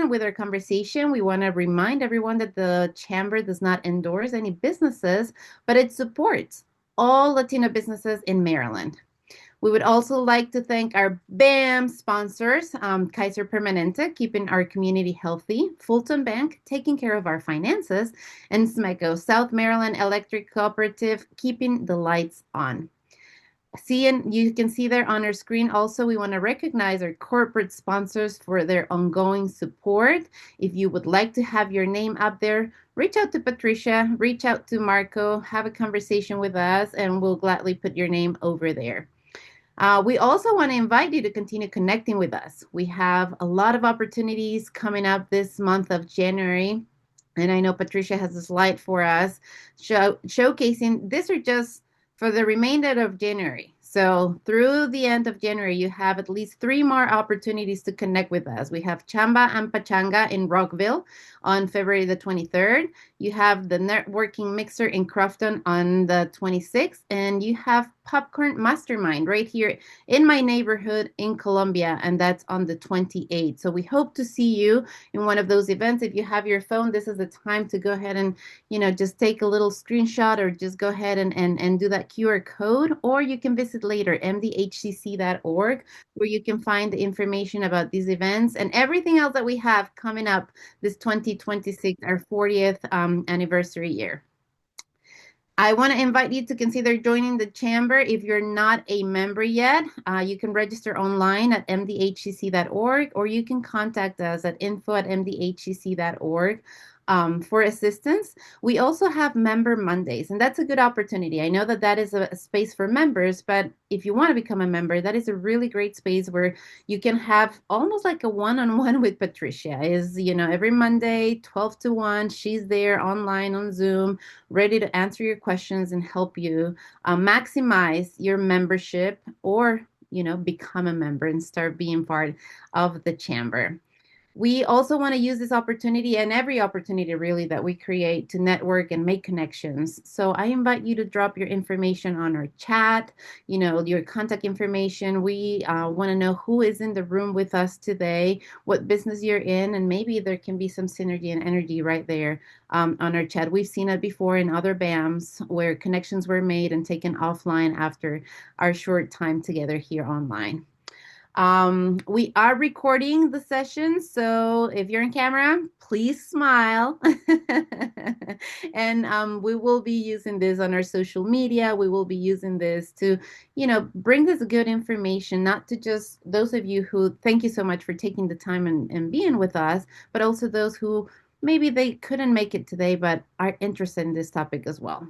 begin with our conversation, we want to remind everyone that the Chamber does not endorse any businesses, but it supports all Latino businesses in Maryland. We would also like to thank our BAM sponsors, Kaiser Permanente, keeping our community healthy, Fulton Bank, taking care of our finances, and SMECO, South Maryland Electric Cooperative, keeping the lights on. And you can see there on our screen also, we want to recognize our corporate sponsors for their ongoing support. If you would like to have your name up there, reach out to Patricia, reach out to Marco, have a conversation with us, and we'll gladly put your name over there. We also want to invite you to continue connecting with us. We have a lot of opportunities coming up this month of January. And I know Patricia has a slide for us showcasing these are just for the remainder of January. So through the end of January, you have at least 3 more opportunities to connect with us. We have Chamba and Pachanga in Rockville on February the 23rd. You have the networking mixer in Crofton on the 26th, and you have Popcorn Mastermind right here in my neighborhood in Columbia, and that's on the 28th. So we hope to see you in one of those events. If you have your phone, this is the time to go ahead and, just take a little screenshot or just go ahead and do that QR code, or you can visit later, mdhcc.org, where you can find the information about these events and everything else that we have coming up this 2026, our 40th anniversary year. I want to invite you to consider joining the Chamber. If you're not a member yet, you can register online at mdhcc.org, or you can contact us at info@mdhcc.org. For assistance. We also have Member Mondays, and that's a good opportunity. I know that is a space for members, but if you want to become a member, that is a really great space where you can have almost like a one-on-one with Patricia. Every Monday, 12 to 1, she's there online on Zoom, ready to answer your questions and help you maximize your membership or, become a member and start being part of the Chamber. We also want to use this opportunity and every opportunity really that we create to network and make connections. So I invite you to drop your information on our chat, your contact information. We want to know who is in the room with us today, what business you're in, and maybe there can be some synergy and energy right there on our chat. We've seen it before in other BAMs where connections were made and taken offline after our short time together here online. We are recording the session, so if you're in camera, please smile. And we will be using this on our social media. We will be using this to, bring this good information, not to just those of you who, thank you so much for taking the time and being with us, but also those who maybe they couldn't make it today, but are interested in this topic as well.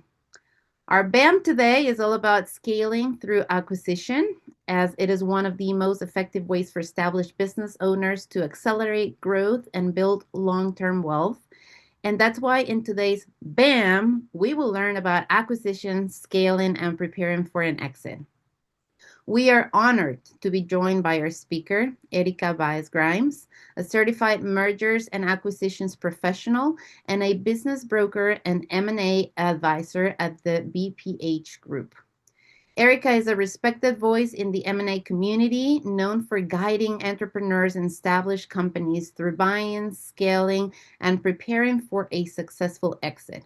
Our BAM today is all about scaling through acquisition, as it is one of the most effective ways for established business owners to accelerate growth and build long-term wealth. And that's why in today's BAM, we will learn about acquisition, scaling, and preparing for an exit. We are honored to be joined by our speaker, Erica Baez-Grimes, a certified mergers and acquisitions professional and a business broker and M&A advisor at the BPH Group. Erica is a respected voice in the M&A community, known for guiding entrepreneurs and established companies through buying, scaling, and preparing for a successful exit.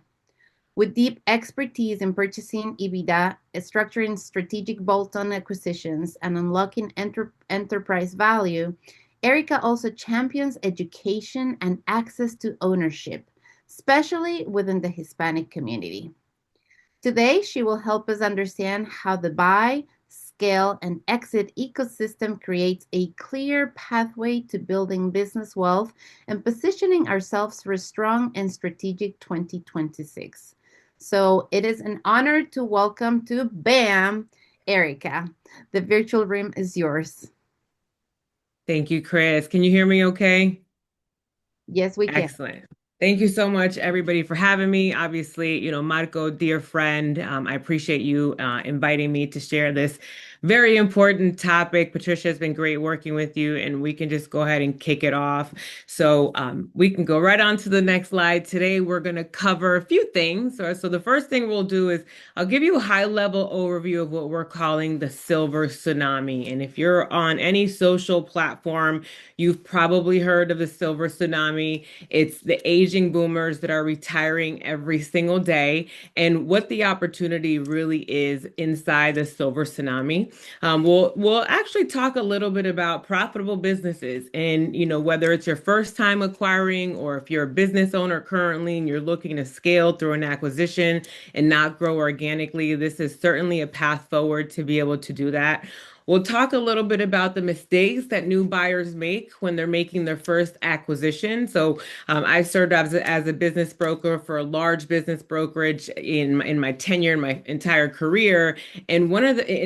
With deep expertise in purchasing EBITDA, structuring strategic bolt-on acquisitions, and unlocking enterprise value, Erica also champions education and access to ownership, especially within the Hispanic community. Today, she will help us understand how the buy, scale, and exit ecosystem creates a clear pathway to building business wealth and positioning ourselves for a strong and strategic 2026. So it is an honor to welcome to BAM, Erica. The virtual room is yours. Thank you, Chris. Can you hear me okay? Yes, we can. Excellent. Thank you so much, everybody, for having me. Obviously, Marco, dear friend, I appreciate you inviting me to share this Very important topic. Patricia, has been great working with you, and we can just go ahead and kick it off. We can go right on to the next slide. Today, we're going to cover a few things. So the first thing we'll do is I'll give you a high-level overview of what we're calling the silver tsunami. And if you're on any social platform, you've probably heard of the silver tsunami. It's the aging boomers that are retiring every single day, and what the opportunity really is inside the silver tsunami. We'll actually talk a little bit about profitable businesses, and whether it's your first time acquiring or if you're a business owner currently and you're looking to scale through an acquisition and not grow organically, this is certainly a path forward to be able to do that. We'll talk a little bit about the mistakes that new buyers make when they're making their first acquisition. I served as a business broker for a large business brokerage in my tenure in my entire career. And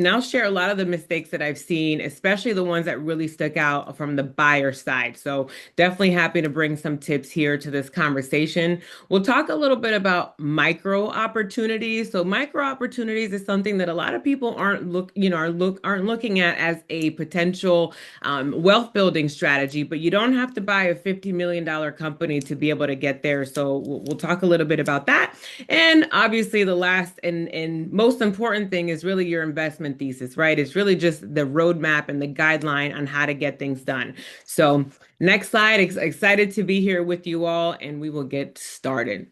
I'll share a lot of the mistakes that I've seen, especially the ones that really stuck out from the buyer side. So definitely happy to bring some tips here to this conversation. We'll talk a little bit about micro opportunities. So micro opportunities is something that a lot of people aren't looking at as a potential wealth building strategy, but you don't have to buy a $50 million company to be able to get there. So we'll talk a little bit about that. And obviously, the last and most important thing is really your investment thesis, right? It's really just the roadmap and the guideline on how to get things done. So, next slide. Excited to be here with you all, and we will get started.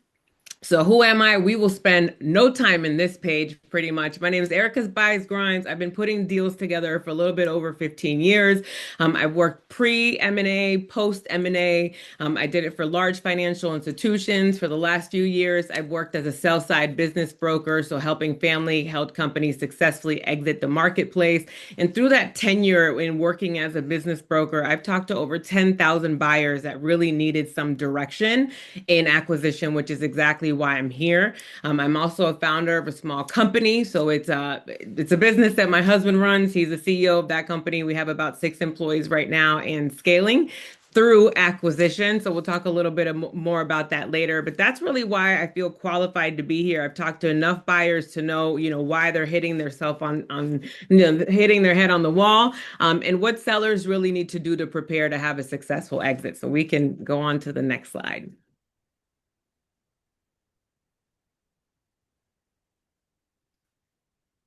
So who am I? We will spend no time in this page pretty much. My name is Erica's Buys Grinds. I've been putting deals together for a little bit over 15 years. I've worked pre-M&A, post-M&A. I did it for large financial institutions. For the last few years, I've worked as a sell-side business broker, so helping family-held companies successfully exit the marketplace. And through that tenure in working as a business broker, I've talked to over 10,000 buyers that really needed some direction in acquisition, which is exactly why I'm here. I'm also a founder of a small company, so it's a business that my husband runs. He's the CEO of that company. We have about 6 employees right now and scaling through acquisition. So we'll talk a little bit more about that later. But that's really why I feel qualified to be here. I've talked to enough buyers to know, why they're hitting themselves hitting their head on the wall, and what sellers really need to do to prepare to have a successful exit. So we can go on to the next slide.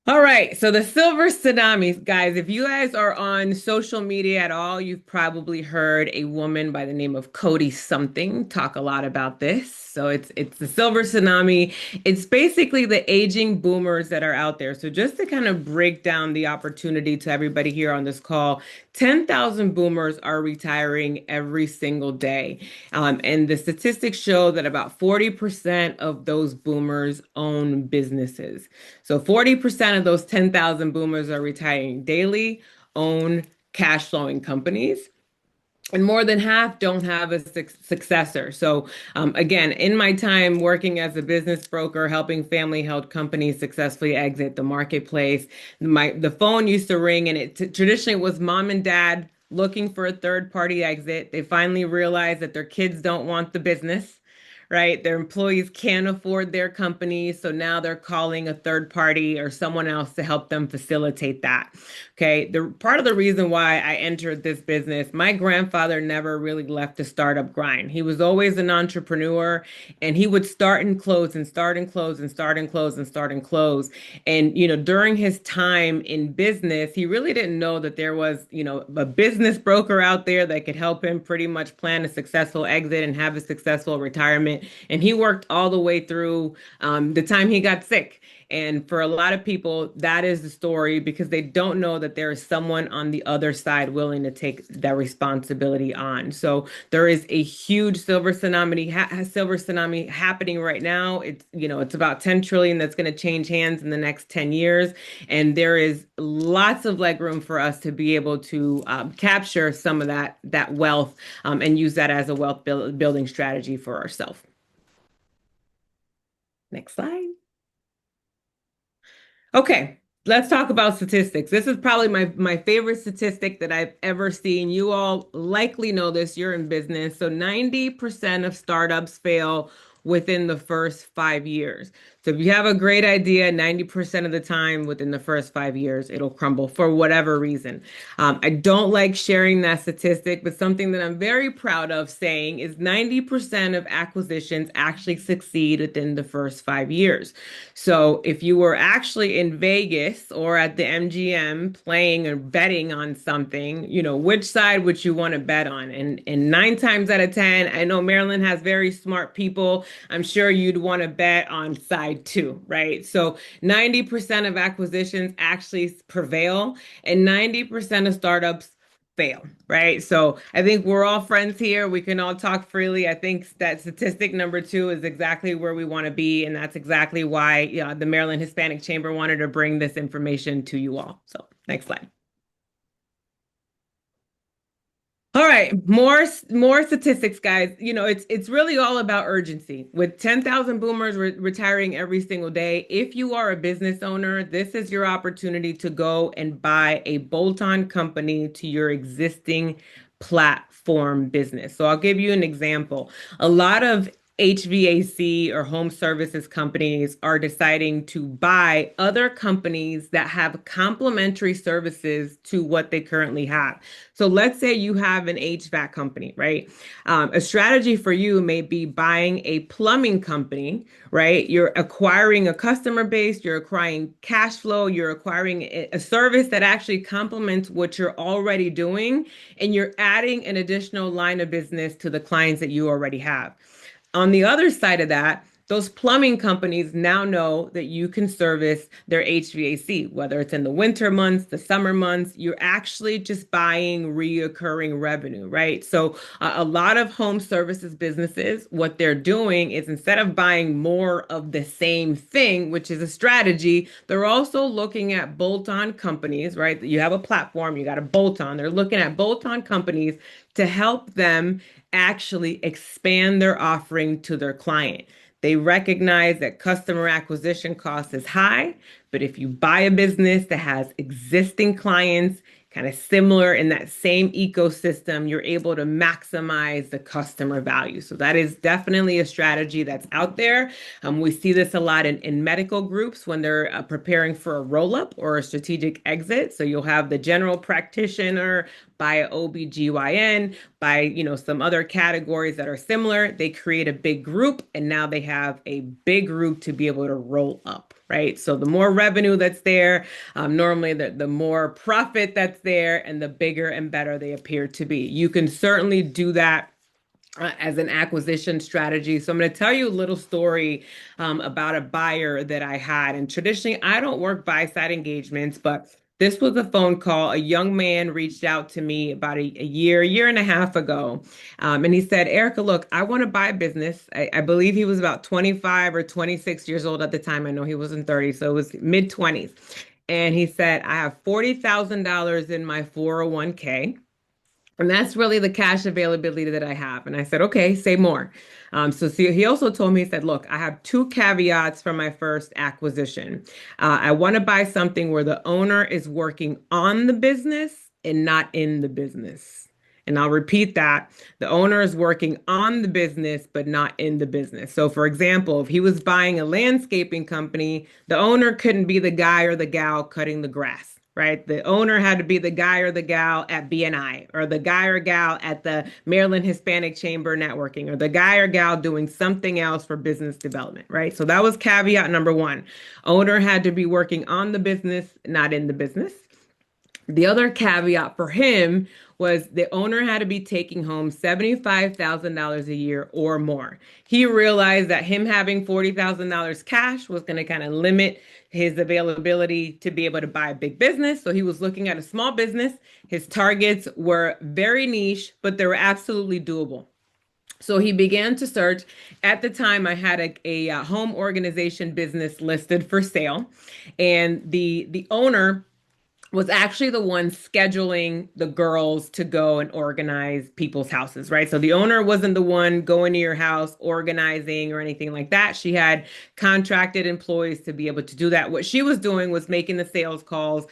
All right, so the silver tsunamis, guys, if you guys are on social media at all, you've probably heard a woman by the name of Cody something talk a lot about this. So it's the silver tsunami. It's basically the aging boomers that are out there. So just to kind of break down the opportunity to everybody here on this call, 10,000 boomers are retiring every single day. And the statistics show that about 40% of those boomers own businesses. So 40% of those 10,000 boomers are retiring daily, own cash flowing companies. And more than half don't have a successor. So, again, in my time working as a business broker, helping family held companies successfully exit the marketplace, the phone used to ring, and traditionally was mom and dad looking for a third party exit. They finally realized that their kids don't want the business, right? Their employees can't afford their company. So now they're calling a third party or someone else to help them facilitate that. Okay. The part of the reason why I entered this business, my grandfather never really left the startup grind. He was always an entrepreneur, and he would start and close and start and close and start and close and start and close. And, during his time in business, he really didn't know that there was, a business broker out there that could help him pretty much plan a successful exit and have a successful retirement. And he worked all the way through the time he got sick. And for a lot of people, that is the story because they don't know that there is someone on the other side willing to take that responsibility on. So there is a huge silver tsunami happening right now. It's about 10 trillion that's going to change hands in the next 10 years. And there is lots of leg room for us to be able to capture some of that wealth, and use that as a wealth building strategy for ourselves. Next slide. Okay, let's talk about statistics. This is probably my favorite statistic that I've ever seen. You all likely know this, you're in business. So 90% of startups fail within the first 5 years. So if you have a great idea, 90% of the time within the first 5 years, it'll crumble for whatever reason. I don't like sharing that statistic, but something that I'm very proud of saying is 90% of acquisitions actually succeed within the first 5 years. So if you were actually in Vegas or at the MGM playing or betting on something, which side would you want to bet on? And 9 times out of 10, I know Maryland has very smart people. I'm sure you'd want to bet on side two, right? So 90% of acquisitions actually prevail, and 90% of startups fail, right? So I think we're all friends here. We can all talk freely. I think that statistic number two is exactly where we want to be. And that's exactly why the Maryland Hispanic Chamber wanted to bring this information to you all. So next slide. All right, more statistics, guys. It's really all about urgency. With 10,000 boomers retiring every single day, if you are a business owner, this is your opportunity to go and buy a bolt-on company to your existing platform business. So I'll give you an example. A lot of HVAC or home services companies are deciding to buy other companies that have complementary services to what they currently have. So let's say you have an HVAC company, right? A strategy for you may be buying a plumbing company, right? You're acquiring a customer base, you're acquiring cash flow, you're acquiring a service that actually complements what you're already doing, and you're adding an additional line of business to the clients that you already have. On the other side of that, those plumbing companies now know that you can service their HVAC, whether it's in the winter months, the summer months, you're actually just buying reoccurring revenue, right? So a lot of home services businesses, what they're doing is instead of buying more of the same thing, which is a strategy, they're also looking at bolt-on companies, right? You have a platform, you got a bolt-on. They're looking at bolt-on companies to help them actually expand their offering to their client. They recognize that customer acquisition cost is high, but if you buy a business that has existing clients, kind of similar in that same ecosystem, you're able to maximize the customer value. So that is definitely a strategy that's out there. We see this a lot in medical groups when they're preparing for a roll-up or a strategic exit. So you'll have the general practitioner buy a OBGYN, by some other categories that are similar. They create a big group, and now they have a big group to be able to roll up, right? So the more revenue that's there, normally the more profit that's there, and the bigger and better they appear to be. You can certainly do that as an acquisition strategy. So I'm going to tell you a little story about a buyer that I had. And traditionally, I don't work buy-side engagements, but this was a phone call. A young man reached out to me about a year and a half ago. And he said, Erica, look, I want to buy a business. I believe he was about 25 or 26 years old at the time. I know he wasn't 30, so it was mid 20s. And he said, I have $40,000 in my 401k. And that's really the cash availability that I have. And I said, okay, say more. So see, he also told me, he said, look, I have two caveats for my first acquisition. I want to buy something where the owner is working on the business and not in the business. And I'll repeat that. The owner is working on the business, but not in the business. So, for example, if he was buying a landscaping company, the owner couldn't be the guy or the gal cutting the grass. Right. The owner had to be the guy or the gal at BNI, or the guy or gal at the Maryland Hispanic Chamber networking, or the guy or gal doing something else for business development. Right. So that was caveat number one. Owner had to be working on the business, not in the business. The other caveat for him was the owner had to be taking home $75,000 a year or more. He realized that him having $40,000 cash was going to kind of limit his availability to be able to buy a big business. So he was looking at a small business. His targets were very niche, but they were absolutely doable. So he began to search. At the time, I had a home organization business listed for sale, and the owner was actually the one scheduling the girls to go and organize people's houses, right? So the owner wasn't the one going to your house, organizing or anything like that. She had contracted employees to be able to do that. What she was doing was making the sales calls,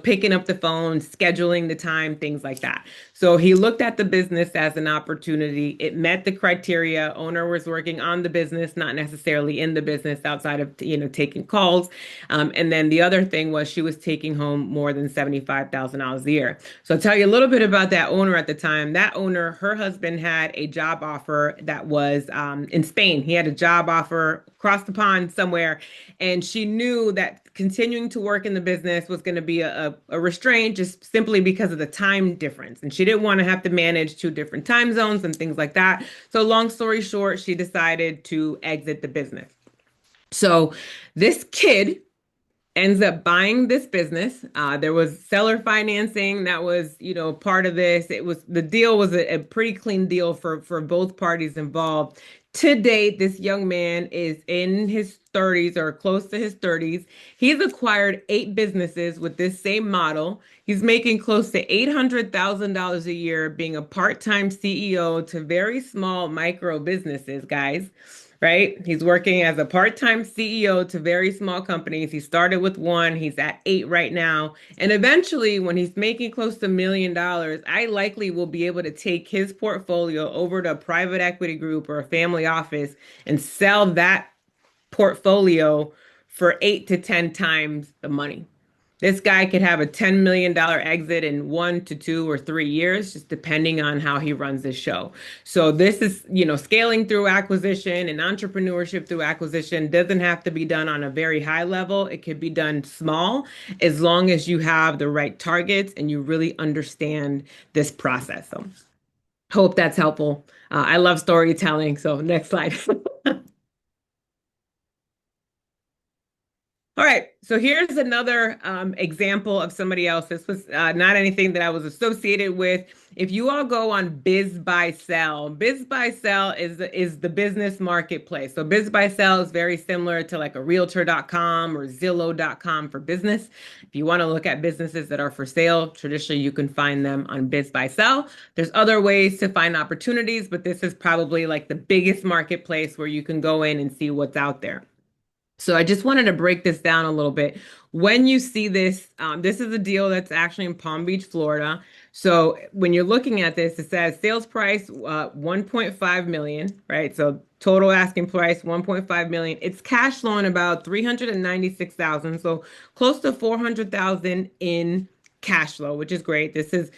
picking up the phone, scheduling the time, things like that. So he looked at the business as an opportunity. It met the criteria. Owner was working on the business, not necessarily in the business outside of, taking calls. And then the other thing was she was taking home more than $75,000 a year. So I'll tell you a little bit about that owner at the time. That owner, her husband had a job offer that was in Spain. He had a job offer across the pond somewhere, and she knew that continuing to work in the business was going to be a restraint just simply because of the time difference. And she didn't want to have to manage two different time zones and things like that. So, long story short, she decided to exit the business. So, this kid ends up buying this business. There was seller financing that was, part of this. The deal was a pretty clean deal for both parties involved. To date, this young man is in his 30s or close to his 30s. He's acquired 8 businesses with this same model. He's making close to $800,000 a year being a part-time CEO to very small micro businesses, guys, right? He's working as a part-time CEO to very small companies. He started with one, he's at 8 right now. And eventually, when he's making close to $1 million, I likely will be able to take his portfolio over to a private equity group or a family office and sell that portfolio for 8 to 10 times the money. This guy could have a $10 million exit in 1 to 2 or 3 years, just depending on how he runs his show. So this is, scaling through acquisition and entrepreneurship through acquisition doesn't have to be done on a very high level. It could be done small as long as you have the right targets and you really understand this process. So hope that's helpful. I love storytelling. So next slide. All right, so here's another example of somebody else. This was not anything that I was associated with. If you all go on Biz Buy Sell is the business marketplace. So Biz Buy Sell is very similar to like a Realtor.com or Zillow.com for business. If you want to look at businesses that are for sale, traditionally you can find them on Biz Buy Sell. There's other ways to find opportunities, but this is probably like the biggest marketplace where you can go in and see what's out there. So I just wanted to break this down a little bit. When you see this, this is a deal that's actually in Palm Beach, Florida. So when you're looking at this, it says sales price 1.5 million, right? So total asking price 1.5 million. It's cash flowing about 396,000, so close to 400,000 in cash flow, which is great. This is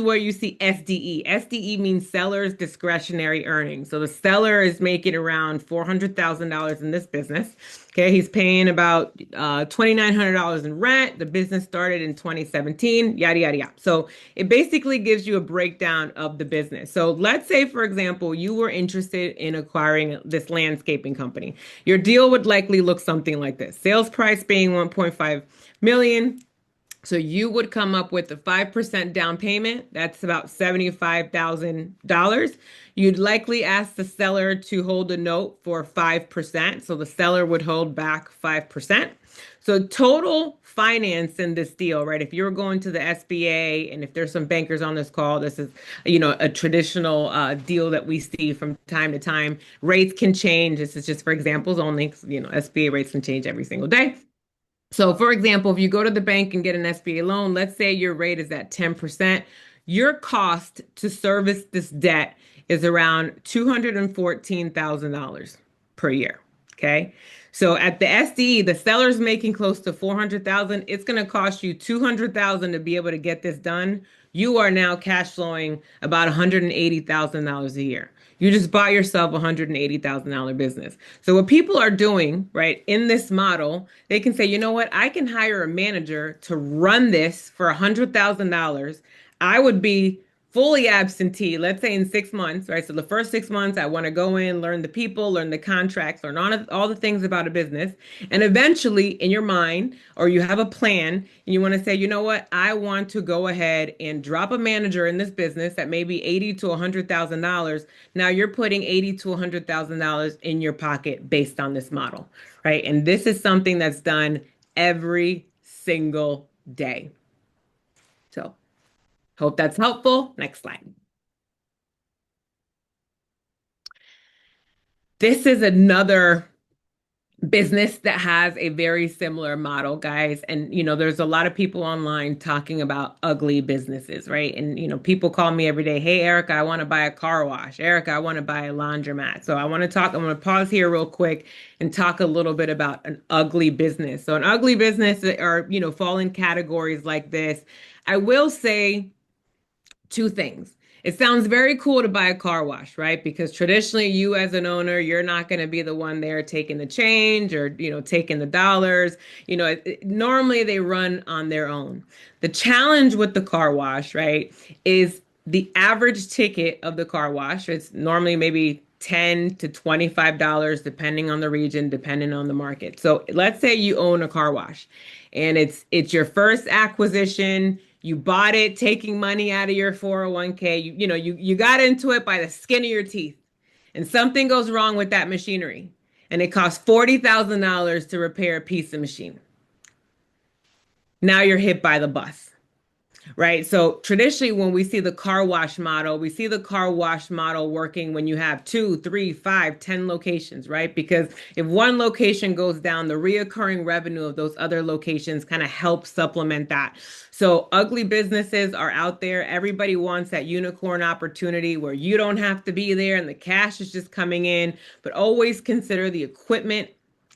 where you see SDE. SDE means seller's discretionary earnings. So the seller is making around $400,000 in this business. Okay, he's paying about $2,900 in rent. The business started in 2017, yada, yada, yada. So it basically gives you a breakdown of the business. So let's say, for example, you were interested in acquiring this landscaping company. Your deal would likely look something like this. Sales price being 1.5 million. So you would come up with a 5% down payment. That's about $75,000. You'd likely ask the seller to hold a note for 5%. So the seller would hold back 5%. So total finance in this deal, right? If you're going to the SBA, and if there's some bankers on this call, this is, a traditional deal that we see from time to time. Rates can change. This is just for examples only. SBA rates can change every single day. So, for example, if you go to the bank and get an SBA loan, let's say your rate is at 10%, your cost to service this debt is around $214,000 per year. Okay. So at the SDE, the seller's making close to 400,000. It's going to cost you 200,000 to be able to get this done. You are now cash flowing about $180,000 a year. You just bought yourself a $180,000 business. So what people are doing, right, in this model, they can say, you know what, I can hire a manager to run this for $100,000. I would be fully absentee, let's say in 6 months, right? So the first 6 months, I want to go in, learn the people, learn the contracts, learn all the things about a business. And eventually, in your mind, or you have a plan, and you want to say, you know what, I want to go ahead and drop a manager in this business at maybe $80,000 to $100,000. Now you're putting $80,000 to $100,000 in your pocket based on this model, right? And this is something that's done every single day. So hope that's helpful. Next slide. This is another business that has a very similar model, guys. And, there's a lot of people online talking about ugly businesses, right? And, people call me every day, hey, Erica, I want to buy a car wash. Erica, I want to buy a laundromat. So I'm going to pause here real quick and talk a little bit about an ugly business. So, an ugly business or, fall in categories like this. I will say, two things. It sounds very cool to buy a car wash, right? Because traditionally, you as an owner, you're not going to be the one there taking the change or, taking the dollars. Normally they run on their own. The challenge with the car wash, right, is the average ticket of the car wash. It's normally maybe $10 to $25, depending on the region, depending on the market. So let's say you own a car wash and it's your first acquisition. You bought it taking money out of your 401k. You got into it by the skin of your teeth. And something goes wrong with that machinery. And it costs $40,000 to repair a piece of machine. Now you're hit by the bus. Right. So traditionally, when we see the car wash model, we see the car wash model working when you have two, three, five, 10 locations, right? Because if one location goes down, the reoccurring revenue of those other locations kind of helps supplement that. So ugly businesses are out there. Everybody wants that unicorn opportunity where you don't have to be there and the cash is just coming in, but always consider the equipment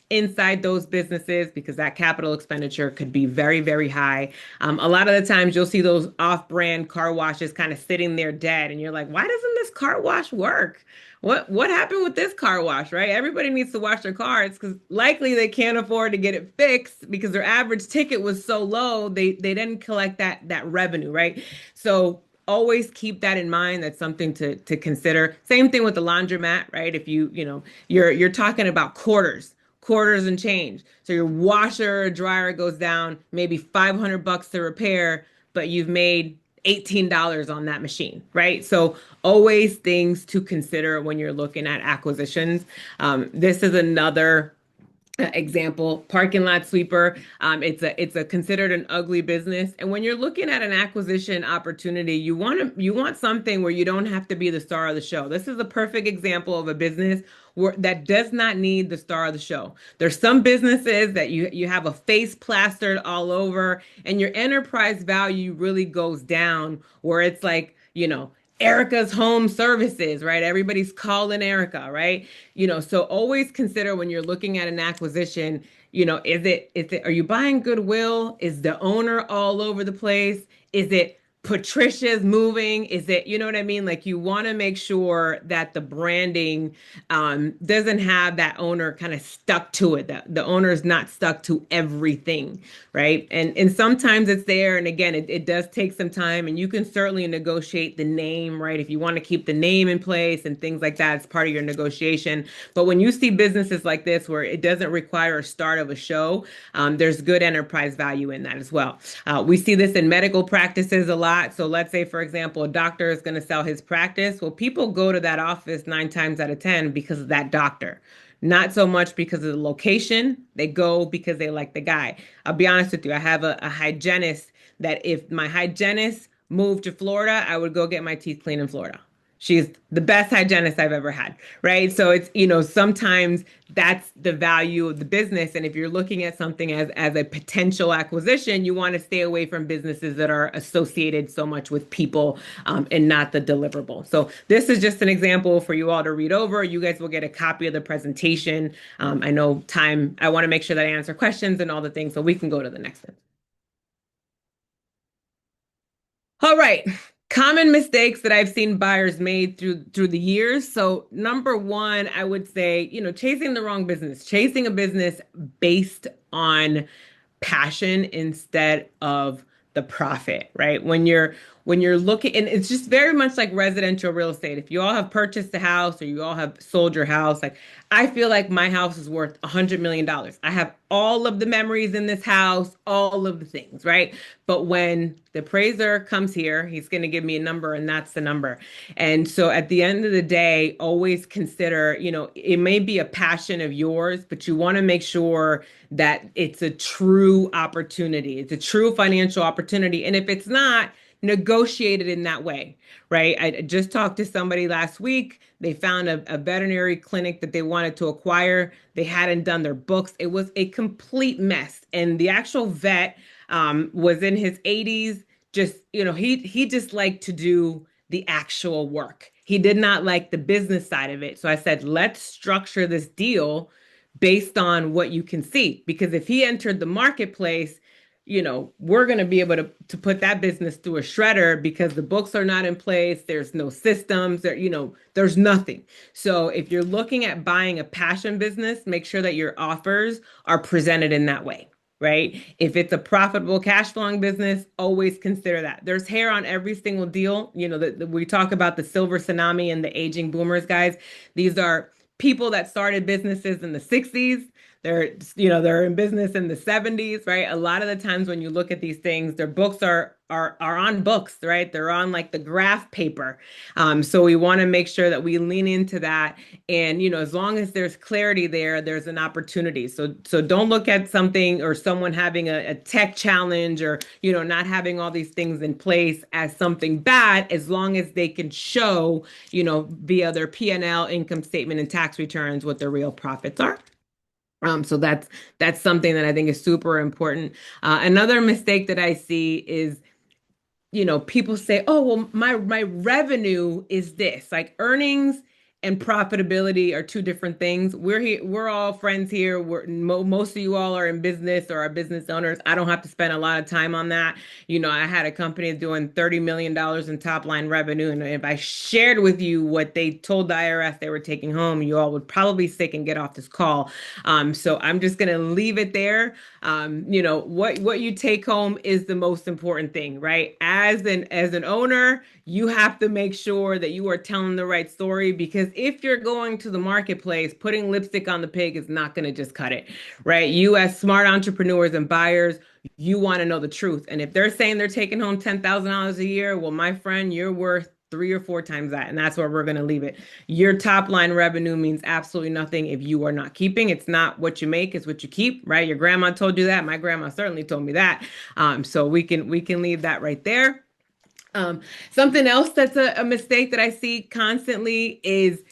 inside those businesses because that capital expenditure could be very, very high. A lot of the times you'll see those off-brand car washes kind of sitting there dead, and you're like, why doesn't this car wash work? What happened with this car wash, right? Everybody needs to wash their cars because likely they can't afford to get it fixed because their average ticket was so low, they didn't collect that revenue, right? So always keep that in mind. That's something to consider. Same thing with the laundromat, right? If you're talking about quarters and change. So your washer or dryer goes down, maybe $500 to repair, but you've made $18 on that machine, right? So always things to consider when you're looking at acquisitions. This is another example, parking lot sweeper. It's a considered an ugly business, and when you're looking at an acquisition opportunity, you want something where you don't have to be the star of the show. This is a perfect example of a business that does not need the star of the show. There's some businesses that you have a face plastered all over, and your enterprise value really goes down, where it's like, Erica's Home Services, right? Everybody's calling Erica, right? So always consider when you're looking at an acquisition, are you buying goodwill? Is the owner all over the place? Is it Patricia's moving? Is it, you know what I mean? Like you want to make sure that the branding doesn't have that owner kind of stuck to it, that the owner is not stuck to everything, right? And sometimes it's there. And again, it does take some time and you can certainly negotiate the name, right? If you want to keep the name in place and things like that, it's part of your negotiation. But when you see businesses like this where it doesn't require a start of a show, there's good enterprise value in that as well. We see this in medical practices a lot. So let's say, for example, a doctor is going to sell his practice. Well, people go to that office 9 times out of 10 because of that doctor. Not so much because of the location. They go because they like the guy. I'll be honest with you. I have a hygienist that if my hygienist moved to Florida, I would go get my teeth cleaned in Florida. She's the best hygienist I've ever had, right? So it's, sometimes that's the value of the business. And if you're looking at something as a potential acquisition, you want to stay away from businesses that are associated so much with people and not the deliverable. So this is just an example for you all to read over. You guys will get a copy of the presentation. I know time, I want to make sure that I answer questions and all the things, so we can go to the next one. All right. Common mistakes that I've seen buyers made through the years. So number one, I would say, chasing the wrong business, chasing a business based on passion instead of the profit, right? When you're looking, and it's just very much like residential real estate. If you all have purchased a house or you all have sold your house, like I feel like my house is worth $100 million. I have all of the memories in this house, all of the things, right? But when the appraiser comes here, he's going to give me a number and that's the number. And so at the end of the day, always consider, it may be a passion of yours, but you want to make sure that it's a true opportunity. It's a true financial opportunity. And if it's not, negotiate it in that way, right? I just talked to somebody last week. They found a veterinary clinic that they wanted to acquire. They hadn't done their books. It was a complete mess. And the actual vet was in his 80s. Just, he just liked to do the actual work. He did not like the business side of it. So I said, let's structure this deal based on what you can see. Because if he entered the marketplace, we're going to be able to put that business through a shredder because the books are not in place. There's no systems there, there's nothing. So if you're looking at buying a passion business, make sure that your offers are presented in that way. Right? If it's a profitable cash flowing business, always consider that. There's hair on every single deal. We talk about the silver tsunami and the aging boomers, guys. These are people that started businesses in the 60s. They're in business in the 70s, right? A lot of the times when you look at these things, their books are on books, right? They're on like the graph paper. So we want to make sure that we lean into that. And as long as there's clarity there, there's an opportunity. So don't look at something or someone having a tech challenge or not having all these things in place as something bad, as long as they can show via their P&L, income statement, and tax returns what their real profits are. So that's something that I think is super important. Another mistake that I see is people say, "Oh, well, my revenue is this." Like earnings and profitability are two different things. We're here, we're all friends here. Most of you all are in business or are business owners. I don't have to spend a lot of time on that. I had a company doing $30 million in top line revenue, and if I shared with you what they told the IRS they were taking home, you all would probably sick and get off this call. So I'm just gonna leave it there. What you take home is the most important thing, right? As an owner, you have to make sure that you are telling the right story, because if you're going to the marketplace, putting lipstick on the pig is not going to just cut it, right? You, as smart entrepreneurs and buyers, you want to know the truth. And if they're saying they're taking home $10,000 a year, well, my friend, you're worth 3 or 4 times that. And that's where we're going to leave it. Your top line revenue means absolutely nothing if you are not keeping. It's not what you make, it's what you keep, right? Your grandma told you that. My grandma certainly told me that. So we can leave that right there. Something else that's a mistake that I see constantly is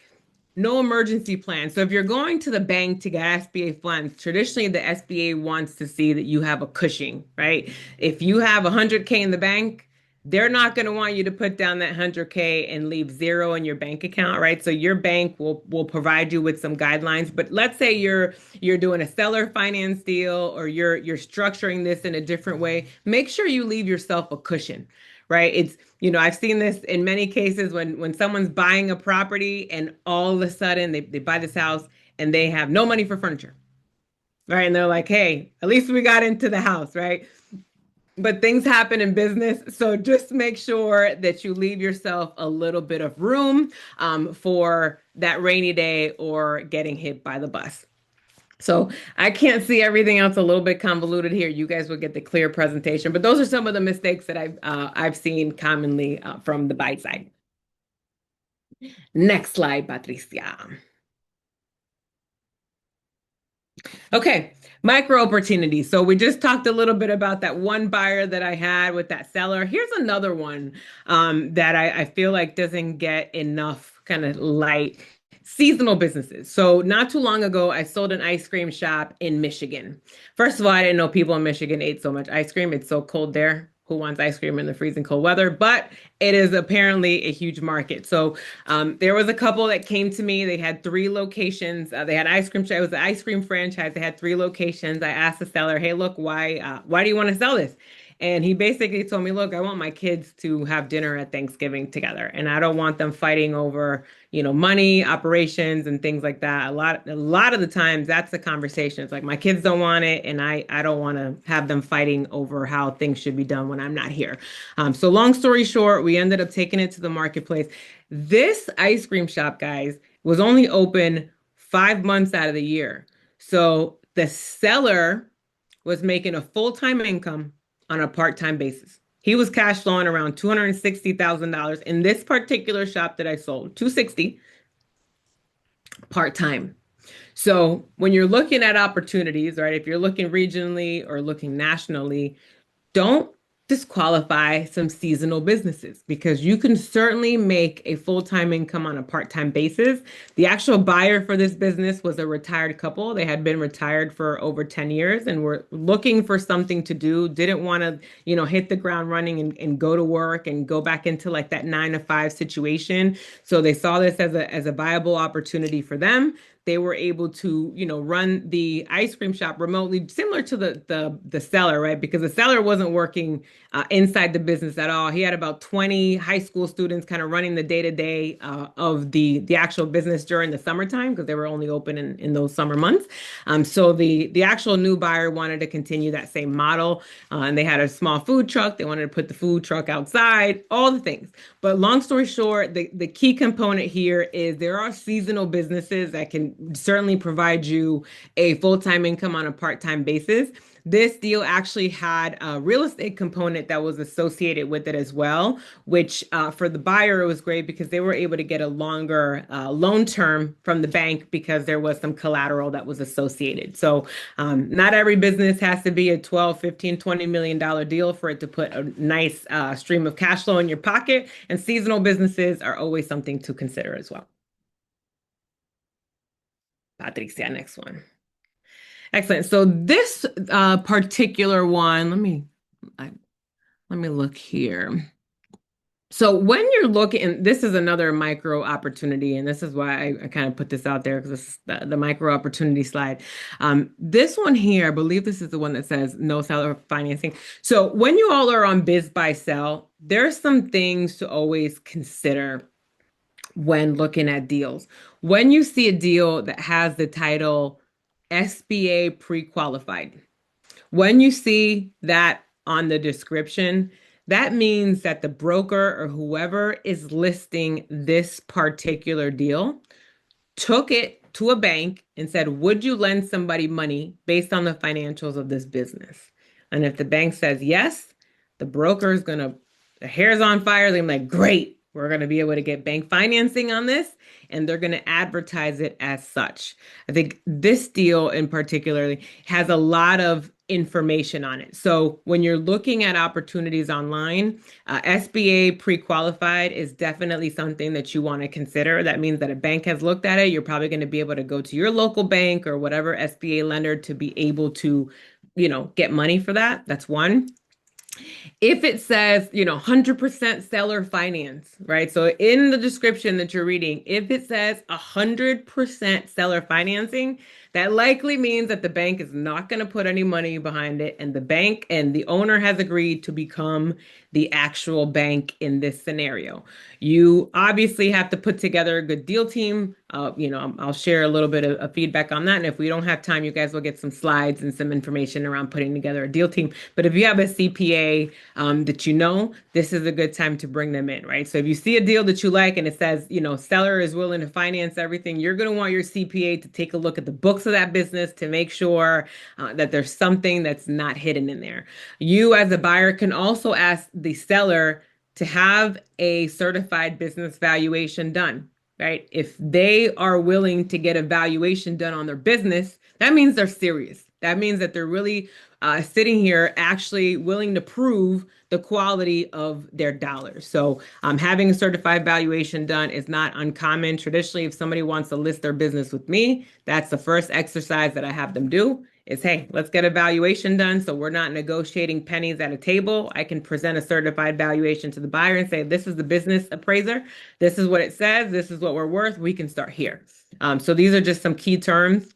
no emergency plan. So if you're going to the bank to get SBA funds, traditionally the SBA wants to see that you have a cushion, right? If you have 100K in the bank, they're not going to want you to put down that 100K and leave zero in your bank account, right? So your bank will provide you with some guidelines. But let's say you're doing a seller finance deal, or you're structuring this in a different way. Make sure you leave yourself a cushion, right? I've seen this in many cases when someone's buying a property and all of a sudden they buy this house and they have no money for furniture, right? And they're like, hey, at least we got into the house, right? But things happen in business. So just make sure that you leave yourself a little bit of room for that rainy day or getting hit by the bus. So I can't see everything else, a little bit convoluted here. You guys will get the clear presentation, but those are some of the mistakes that I've seen commonly from the buy side. Next slide, Patricia. Okay, micro opportunities. So we just talked a little bit about that one buyer that I had with that seller. Here's another one that I feel like doesn't get enough kind of light. Seasonal businesses. So not too long ago, I sold an ice cream shop in Michigan. First of all, I didn't know people in Michigan ate so much ice cream. It's so cold there. Who wants ice cream in the freezing cold weather? But it is apparently a huge market. So there was a couple that came to me. They had 3 locations. They had ice cream. It was an ice cream franchise. They had 3 locations. I asked the seller, "Hey, look, why do you want to sell this?" And he basically told me, "Look, I want my kids to have dinner at Thanksgiving together, and I don't want them fighting over, money, operations, and things like that." A lot of the times, that's the conversation. It's like my kids don't want it, and I don't want to have them fighting over how things should be done when I'm not here. So long story short, we ended up taking it to the marketplace. This ice cream shop, guys, was only open 5 months out of the year. So the seller was making a full-time income on a part-time basis. He was cash flowing around $260,000 in this particular shop that I sold, 260 part-time. So when you're looking at opportunities, right, if you're looking regionally or looking nationally, don't disqualify some seasonal businesses because you can certainly make a full-time income on a part-time basis. The actual buyer for this business was a retired couple. They had been retired for over 10 years and were looking for something to do, didn't want to, hit the ground running and go to work and go back into like that 9 to 5 situation. So they saw this as a viable opportunity for them. They were able to, run the ice cream shop remotely, similar to the seller, right? Because the seller wasn't working inside the business at all. He had about 20 high school students kind of running the day-to-day of the actual business during the summertime because they were only open in those summer months. So the actual new buyer wanted to continue that same model, and they had a small food truck. They wanted to put the food truck outside, all the things. But long story short, the key component here is there are seasonal businesses that can certainly provide you a full-time income on a part-time basis. This deal actually had a real estate component that was associated with it as well, which for the buyer, it was great because they were able to get a longer loan term from the bank because there was some collateral that was associated. So not every business has to be a 12, 15, $20 million deal for it to put a nice stream of cash flow in your pocket. And seasonal businesses are always something to consider as well. Patricia, next one. Excellent. So this particular one, let me look here. So when you're looking, this is another micro opportunity, and this is why I kind of put this out there because this is the micro opportunity slide. This one here, I believe this is the one that says no seller financing. So when you all are on Biz Buy Sell, there's some things to always consider when looking at deals. When you see a deal that has the title SBA pre-qualified, when you see that on the description, that means that the broker or whoever is listing this particular deal took it to a bank and said, would you lend somebody money based on the financials of this business? And if the bank says yes, the broker is going to, the hair's on fire. They're like, great, we're going to be able to get bank financing on this. And they're going to advertise it as such. I think this deal in particular has a lot of information on it. So when you're looking at opportunities online, SBA pre-qualified is definitely something that you want to consider. That means that a bank has looked at it. You're probably going to be able to go to your local bank or whatever SBA lender to be able to, get money for that. That's one. If it says, 100% seller finance, right? So in the description that you're reading, if it says 100% seller financing, that likely means that the bank is not going to put any money behind it, and the bank and the owner has agreed to become the actual bank in this scenario. You obviously have to put together a good deal team. I'll share a little bit of feedback on that. And if we don't have time, you guys will get some slides and some information around putting together a deal team. But if you have a CPA that this is a good time to bring them in, right? So if you see a deal that you like and it says, seller is willing to finance everything, you're going to want your CPA to take a look at the books of that business to make sure that there's something that's not hidden in there. You as a buyer can also ask the seller to have a certified business valuation done, right? If they are willing to get a valuation done on their business, that means they're serious. That means that they're really sitting here actually willing to prove the quality of their dollars. So having a certified valuation done is not uncommon. Traditionally, if somebody wants to list their business with me, that's the first exercise that I have them do is, hey, let's get a valuation done so we're not negotiating pennies at a table. I can present a certified valuation to the buyer and say, this is the business appraiser. This is what it says. This is what we're worth. We can start here. So these are just some key terms.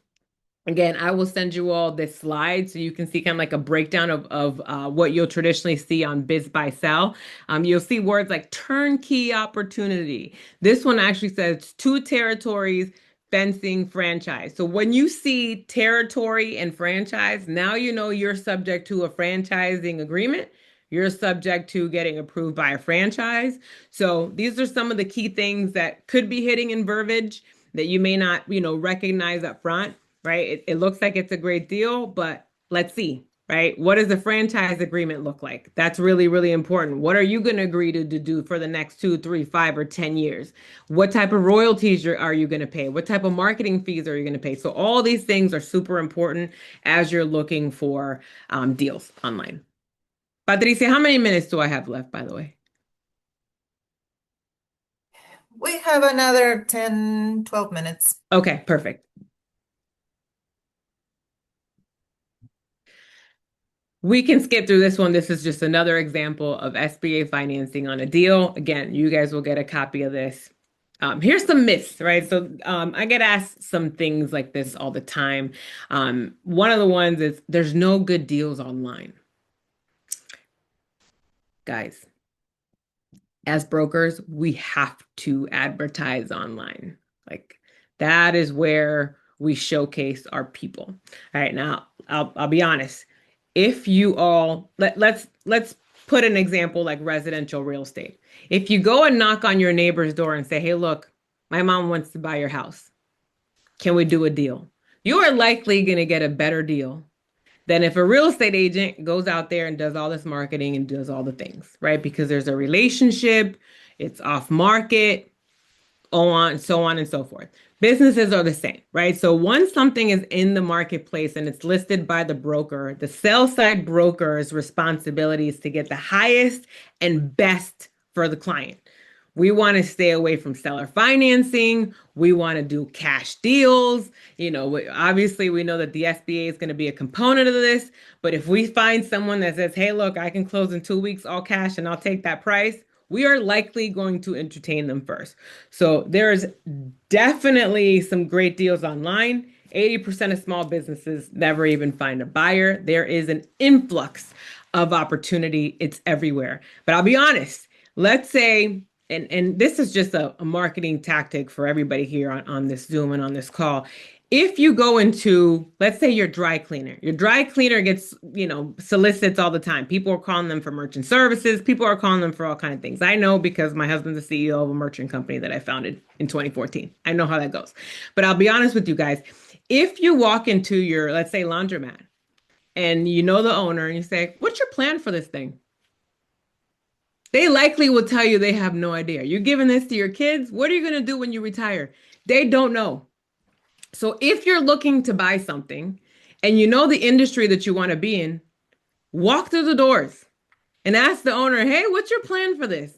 Again, I will send you all this slide so you can see kind of like a breakdown of what you'll traditionally see on Biz Buy Sell. You'll see words like turnkey opportunity. This one actually says 2 territories, fencing, franchise. So when you see territory and franchise, now you know you're subject to a franchising agreement. You're subject to getting approved by a franchise. So these are some of the key things that could be hitting in verbiage that you may not, recognize up front, right? It looks like it's a great deal, but let's see, right? What does the franchise agreement look like? That's really, really important. What are you going to agree to do for the next 2, 3, 5, or 10 years? What type of royalties are you going to pay? What type of marketing fees are you going to pay? So all these things are super important as you're looking for deals online. Patricia, how many minutes do I have left, by the way? We have another 10, 12 minutes. Okay, perfect. We can skip through this one. This is just another example of SBA financing on a deal. Again, you guys will get a copy of this. Here's some myths, right? So I get asked some things like this all the time. One of the ones is there's no good deals online. Guys, as brokers, we have to advertise online. Like that is where we showcase our people. All right, now I'll be honest. If you all let's put an example like residential real estate. If you go and knock on your neighbor's door and say, "Hey, look, my mom wants to buy your house. Can we do a deal?" You are likely going to get a better deal than if a real estate agent goes out there and does all this marketing and does all the things, right? Because there's a relationship, it's off market, so on and so forth. Businesses are the same, right? So once something is in the marketplace and it's listed by the broker, the sell side broker's responsibility is to get the highest and best for the client. We want to stay away from seller financing. We want to do cash deals. Obviously, we know that the SBA is going to be a component of this. But if we find someone that says, hey, look, I can close in 2 weeks all cash and I'll take that price, we are likely going to entertain them first. So there's definitely some great deals online. 80% of small businesses never even find a buyer. There is an influx of opportunity. It's everywhere. But I'll be honest, let's say, and this is just a marketing tactic for everybody here on this Zoom and on this call. If you go into, let's say your dry cleaner gets, solicits all the time. People are calling them for merchant services. People are calling them for all kinds of things. I know because my husband's the CEO of a merchant company that I founded in 2014. I know how that goes. But I'll be honest with you guys. If you walk into your, let's say, laundromat and you know the owner and you say, what's your plan for this thing? They likely will tell you they have no idea. You're giving this to your kids. What are you going to do when you retire? They don't know. So if you're looking to buy something and you know the industry that you want to be in, walk through the doors and ask the owner, hey, what's your plan for this?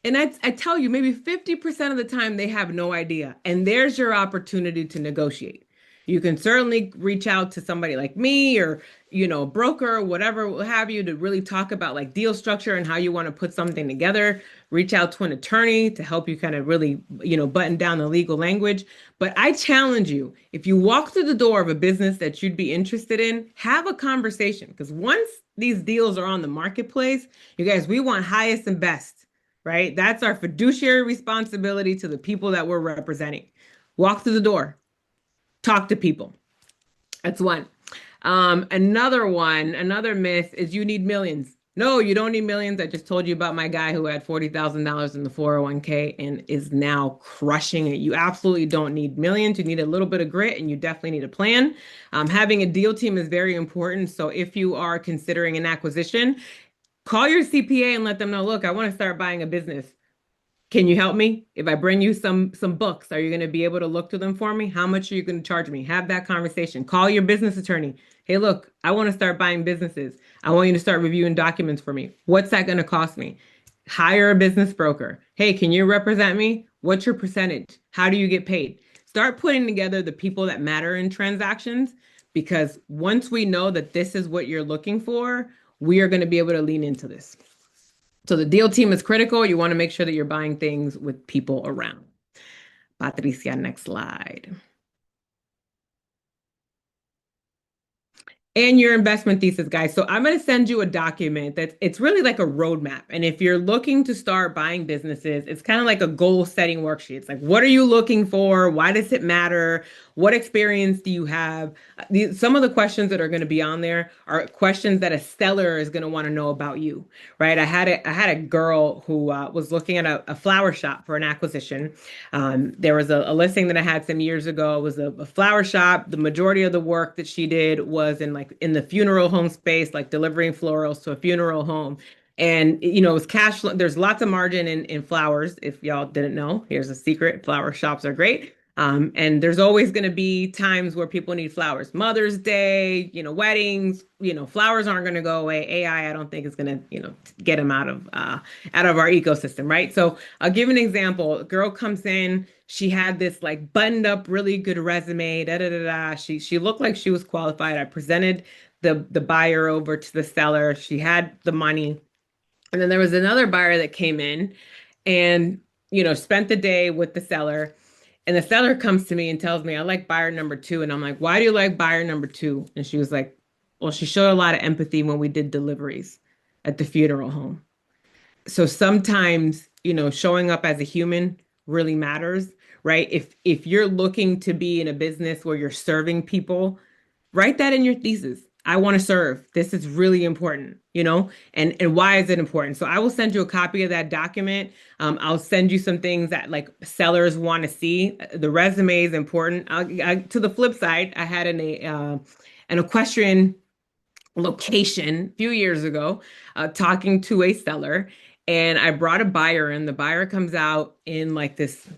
And I tell you, maybe 50% of the time they have no idea. And there's your opportunity to negotiate. You can certainly reach out to somebody like me or, a broker or whatever have you to really talk about like deal structure and how you want to put something together. Reach out to an attorney to help you kind of really, button down the legal language. But I challenge you, if you walk through the door of a business that you'd be interested in, have a conversation. Because once these deals are on the marketplace, you guys, we want highest and best, right? That's our fiduciary responsibility to the people that we're representing. Walk through the door, talk to people. That's one. Another myth is you need millions. No, you don't need millions. I just told you about my guy who had $40,000 in the 401k and is now crushing it. You absolutely don't need millions. You need a little bit of grit and you definitely need a plan. Having a deal team is very important. So if you are considering an acquisition, call your CPA and let them know, look, I want to start buying a business. Can you help me? If I bring you some books, are you going to be able to look through them for me? How much are you going to charge me? Have that conversation. Call your business attorney. Hey, look, I want to start buying businesses. I want you to start reviewing documents for me. What's that going to cost me? Hire a business broker. Hey, can you represent me? What's your percentage? How do you get paid? Start putting together the people that matter in transactions because once we know that this is what you're looking for, we are going to be able to lean into this. So the deal team is critical. You want to make sure that you're buying things with people around. Patricia, next slide. And your investment thesis, guys. So I'm going to send you a document it's really like a roadmap. And if you're looking to start buying businesses, it's kind of like a goal setting worksheet. It's like, what are you looking for? Why does it matter? What experience do you have? Some of the questions that are going to be on there are questions that a seller is going to want to know about you, right? I had a girl who was looking at a flower shop for an acquisition. There was a listing that I had some years ago. It was a flower shop. The majority of the work that she did was in the funeral home space, like delivering florals to a funeral home. And it was there's lots of margin in flowers. If y'all didn't know, here's a secret. Flower shops are great. And there's always going to be times where people need flowers. Mother's Day, weddings, flowers aren't going to go away. AI, I don't think is going to, get them out of our ecosystem, right? So I'll give an example. A girl comes in, she had this like buttoned up, really good resume, da da da da. She looked like she was qualified. I presented the buyer over to the seller. She had the money. And then there was another buyer that came in and, spent the day with the seller. And the seller comes to me and tells me, I like buyer number two. And I'm like, why do you like buyer number two? And she was like, well, she showed a lot of empathy when we did deliveries at the funeral home. So sometimes, showing up as a human really matters, right? If you're looking to be in a business where you're serving people, write that in your thesis. I want to serve. This is really important, and why is it important? So I will send you a copy of that document. I'll send you some things that like sellers want to see. The resume is important. To the flip side, I had an equestrian location a few years ago, talking to a seller, and I brought a buyer in. The buyer comes out in like this,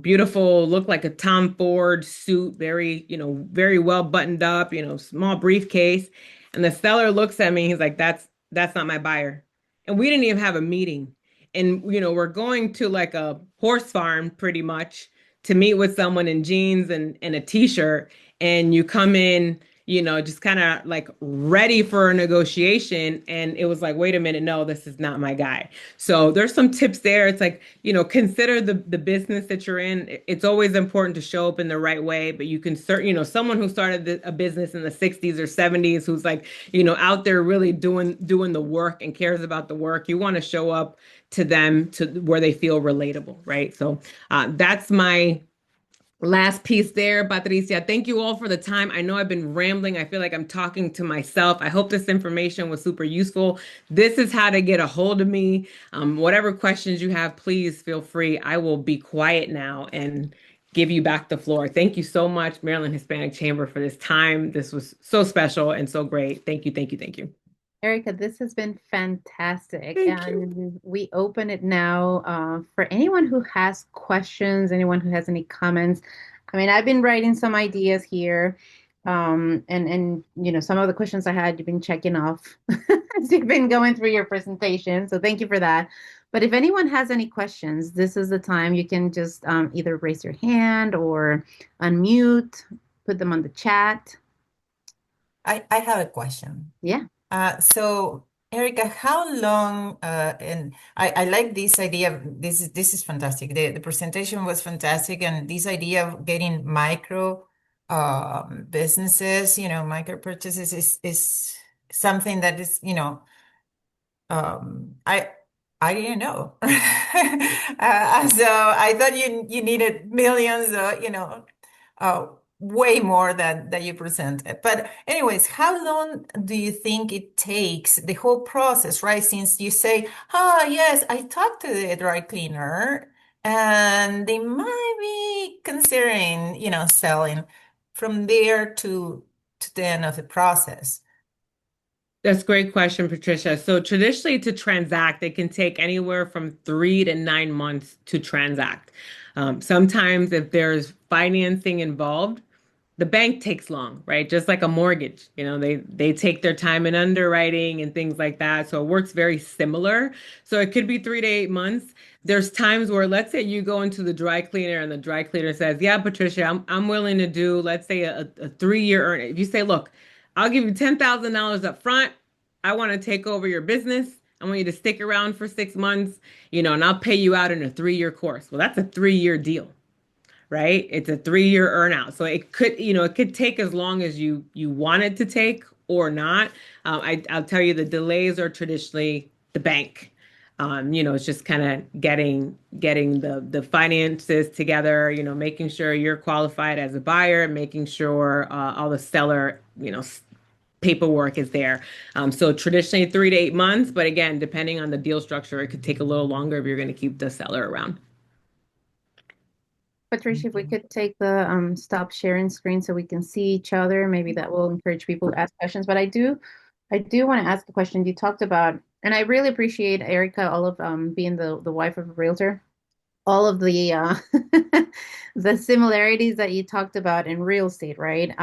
beautiful, look like a Tom Ford suit, very, very well buttoned up, small briefcase. And the seller looks at me, he's like, that's not my buyer. And we didn't even have a meeting. And, we're going to like a horse farm pretty much to meet with someone in jeans and a t-shirt. And you come in, just kind of like ready for a negotiation. And it was like, wait a minute, no, this is not my guy. So there's some tips there. It's like, consider the business that you're in. It's always important to show up in the right way, but you can someone who started a business in the 60s or 70s who's like, out there really doing the work and cares about the work. You want to show up to them to where they feel relatable, right? So that's my last piece there, Patricia. Thank you all for the time. I know I've been rambling. I feel like I'm talking to myself. I hope this information was super useful. This is how to get a hold of me. Whatever questions you have, please feel free. I will be quiet now and give you back the floor. Thank you so much, Maryland Hispanic Chamber, for this time. This was so special and so great. Thank you, thank you, thank you. Erica, this has been fantastic. Thank you. And we open it now for anyone who has questions, anyone who has any comments. I mean, I've been writing some ideas here. And some of the questions I had, you've been checking off as you've been going through your presentation. So thank you for that. But if anyone has any questions, this is the time you can just either raise your hand or unmute, put them on the chat. I have a question. Yeah. So Erica, how long, and I like this idea. This is fantastic. The presentation was fantastic, and this idea of getting micro businesses, micro purchases is something that is, um, I I didn't know. So I thought you needed millions, uh, way more than you presented. But anyways, how long do you think it takes the whole process, right? Since you say, "Oh yes, I talked to the dry cleaner, and they might be considering, selling," from there to the end of the process. That's a great question, Patricia. So traditionally to transact, it can take anywhere from 3 to 9 months to transact. Sometimes if there's financing involved, the bank takes long, right? Just like a mortgage, they take their time in underwriting and things like that. So it works very similar. So it could be 3 to 8 months. There's times where, let's say you go into the dry cleaner and the dry cleaner says, yeah, Patricia, I'm willing to do, let's say a 3 year earn. If you say, look, I'll give you $10,000 up front. I want to take over your business. I want you to stick around for 6 months, and I'll pay you out in a 3 year course. Well, that's a 3 year deal, right? It's a 3 year earnout. So it could take as long as you want it to take or not. I'll tell you the delays are traditionally the bank. It's just kind of getting the finances together, making sure you're qualified as a buyer, making sure all the seller, paperwork is there. So traditionally 3 to 8 months, but again, depending on the deal structure, it could take a little longer if you're going to keep the seller around. Patricia, if we could take the stop sharing screen so we can see each other, maybe that will encourage people to ask questions. But I do want to ask a question you talked about, and I really appreciate Erica, all of being the wife of a realtor. all of the the similarities that you talked about in real estate, right?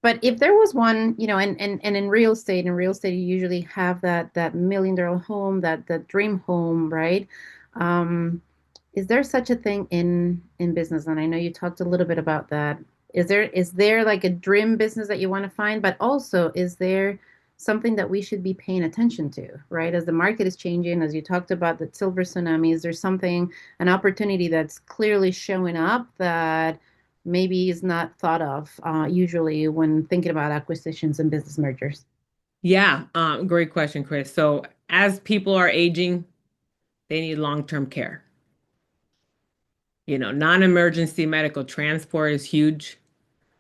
But if there was one, and in real estate, you usually have that $1 million home, that dream home, right? Um, is there such a thing in business? And I know you talked a little bit about that. Is there like a dream business that you want to find, but also is there something that we should be paying attention to, right? As the market is changing, as you talked about the silver tsunami, is there something, an opportunity that's clearly showing up that maybe is not thought of usually when thinking about acquisitions and business mergers? Yeah, great question, Chris. So as people are aging, they need long-term care. Non-emergency medical transport is huge,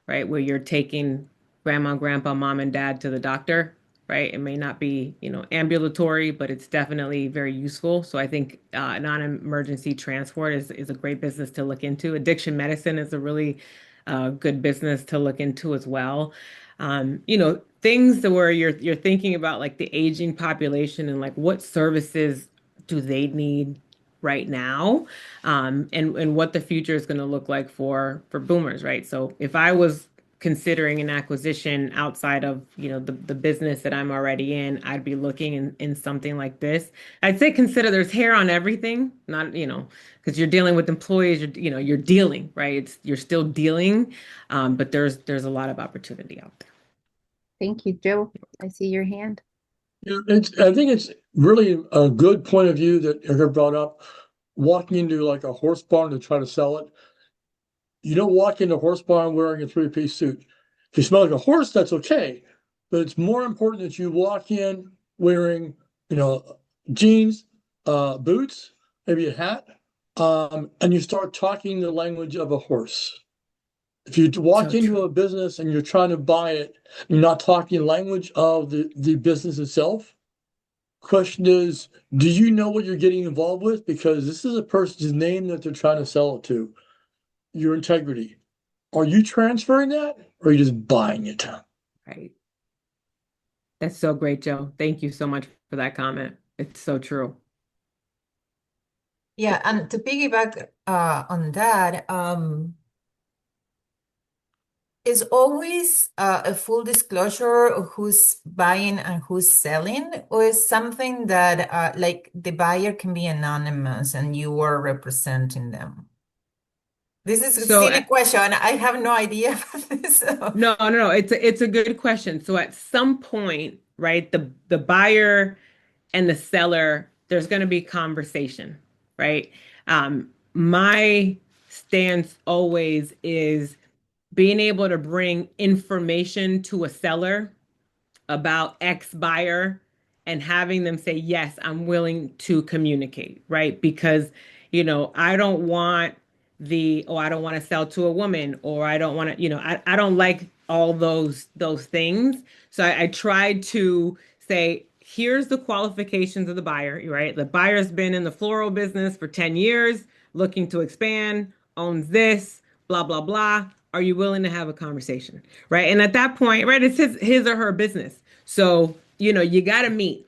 right? Where you're taking grandma, grandpa, mom, and dad to the doctor, right? It may not be, ambulatory, but it's definitely very useful. So I think non-emergency transport is a great business to look into. Addiction medicine is a really good business to look into as well. Things that where you're thinking about like the aging population and like what services do they need right now, and what the future is going to look like for boomers, right? So if I was considering an acquisition outside of the business that I'm already in, I'd be looking in something like this. I'd say consider there's hair on everything, not because you're dealing with employees, you're dealing, right? You're still dealing, but there's a lot of opportunity out there. Thank you, Joe. I see your hand. Yeah, I think it's really a good point of view that Erica brought up. Walking into like a horse barn to try to sell it. You don't walk into a horse barn wearing a three-piece suit. If you smell like a horse, that's okay. But it's more important that you walk in wearing, jeans, boots, maybe a hat, and you start talking the language of a horse. If you walk So into true. a business and you're trying to buy it, you're not talking the language of the business itself. Question is, do you know what you're getting involved with? Because this is a person's name that they're trying to sell it to. Your integrity. Are you transferring that or are you just buying it? Right. That's so great, Joe. Thank you so much for that comment. It's so true. Yeah, and to piggyback on that, is always a full disclosure of who's buying and who's selling, or is something that like the buyer can be anonymous and you are representing them? This is a So silly question. I have no idea about this. No, no, no. It's a good question. So at some point, right, the buyer and the seller, there's going to be conversation, right? My stance always is being able to bring information to a seller about X buyer and having them say, yes, I'm willing to communicate, right? Because, I don't want I don't want to sell to a woman, or I don't want to, I don't like all those things. So I tried to say, here's the qualifications of the buyer, right? The buyer's been in the floral business for 10 years, looking to expand, owns this, blah, blah, blah. Are you willing to have a conversation? Right. And at that point, right, it's his or her business. So, you got to meet.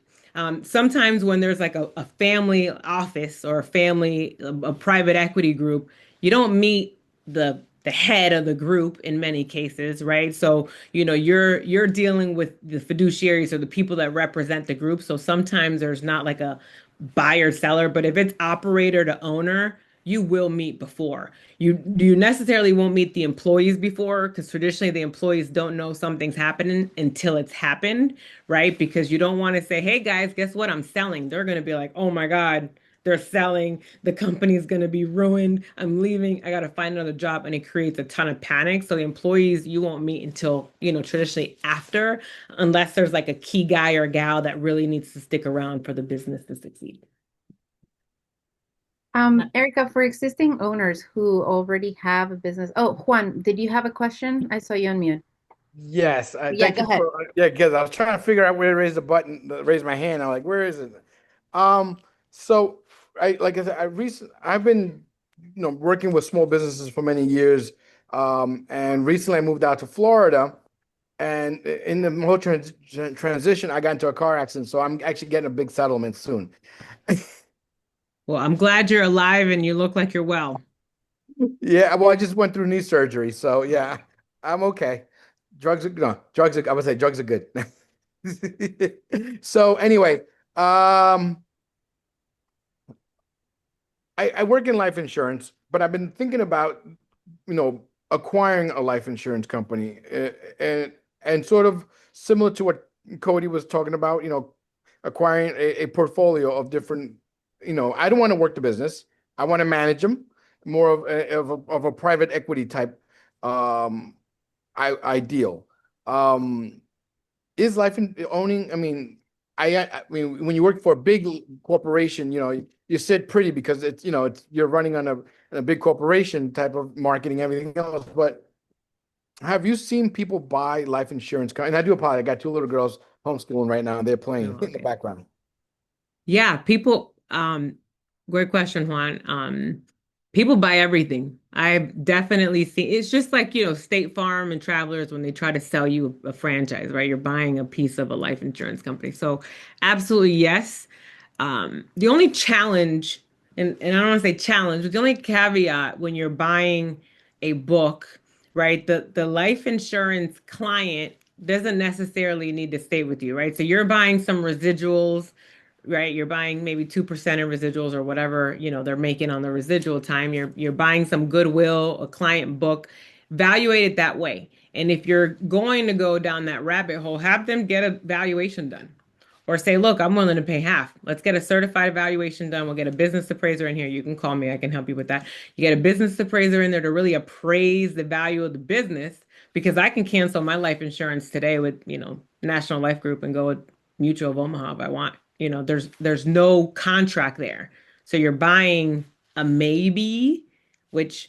Sometimes when there's like a family office or a private equity group, you don't meet the head of the group in many cases, right? So, you're dealing with the fiduciaries or the people that represent the group. So sometimes there's not like a buyer seller, but if it's operator to owner, you will meet before. You necessarily won't meet the employees before, because traditionally the employees don't know something's happening until it's happened, right? Because you don't want to say, "Hey guys, guess what? I'm selling." They're going to be like, "Oh my God, they're selling. The company's going to be ruined. I'm leaving. I got to find another job." And it creates a ton of panic. So the employees you won't meet until, traditionally after, unless there's like a key guy or gal that really needs to stick around for the business to succeed. Erica, for existing owners who already have a business. Oh, Juan, did you have a question? I saw you on mute. Yes, I Yeah, thank go you ahead. for yeah, because I was trying to figure out where to raise the button, raise my hand. I'm like, where is it? Um, so like I said, I've been working with small businesses for many years. And recently I moved out to Florida, and in the whole transition, I got into a car accident, so I'm actually getting a big settlement soon. Well, I'm glad you're alive and you look like you're well. Yeah, well, I just went through knee surgery, so yeah, I'm okay. Drugs are no, drugs are, I would say drugs are good. So anyway, um, I work in life insurance, but I've been thinking about, acquiring a life insurance company, and sort of similar to what Cody was talking about, acquiring a portfolio of different, I don't want to work the business. I want to manage them, more of a private equity type um ideal. Um is life in owning, I mean, I mean, when you work for a big corporation, you sit pretty because it's, you're running on a big corporation type of marketing, everything else. But have you seen people buy life insurance? And I do apologize. I got two little girls homeschooling right now, and they're playing Oh, in the okay. background. Yeah, people, great question, Juan. People buy everything. I've definitely seen it's just like, State Farm and Travelers when they try to sell you a franchise, right? You're buying a piece of a life insurance company. So absolutely yes. The only challenge, and I don't want to say challenge, but the only caveat when you're buying a book, right? The life insurance client doesn't necessarily need to stay with you, right? So you're buying some residuals, right? You're buying maybe 2% in residuals or whatever, they're making on the residual time. You're buying some goodwill, a client book, valuate it that way. And if you're going to go down that rabbit hole, have them get a valuation done. Or say, look, I'm willing to pay half. Let's get a certified evaluation done. We'll get a business appraiser in here. You can call me. I can help you with that. You get a business appraiser in there to really appraise the value of the business because I can cancel my life insurance today with, National Life Group and go with Mutual of Omaha if I want. There's no contract there. So you're buying a maybe, which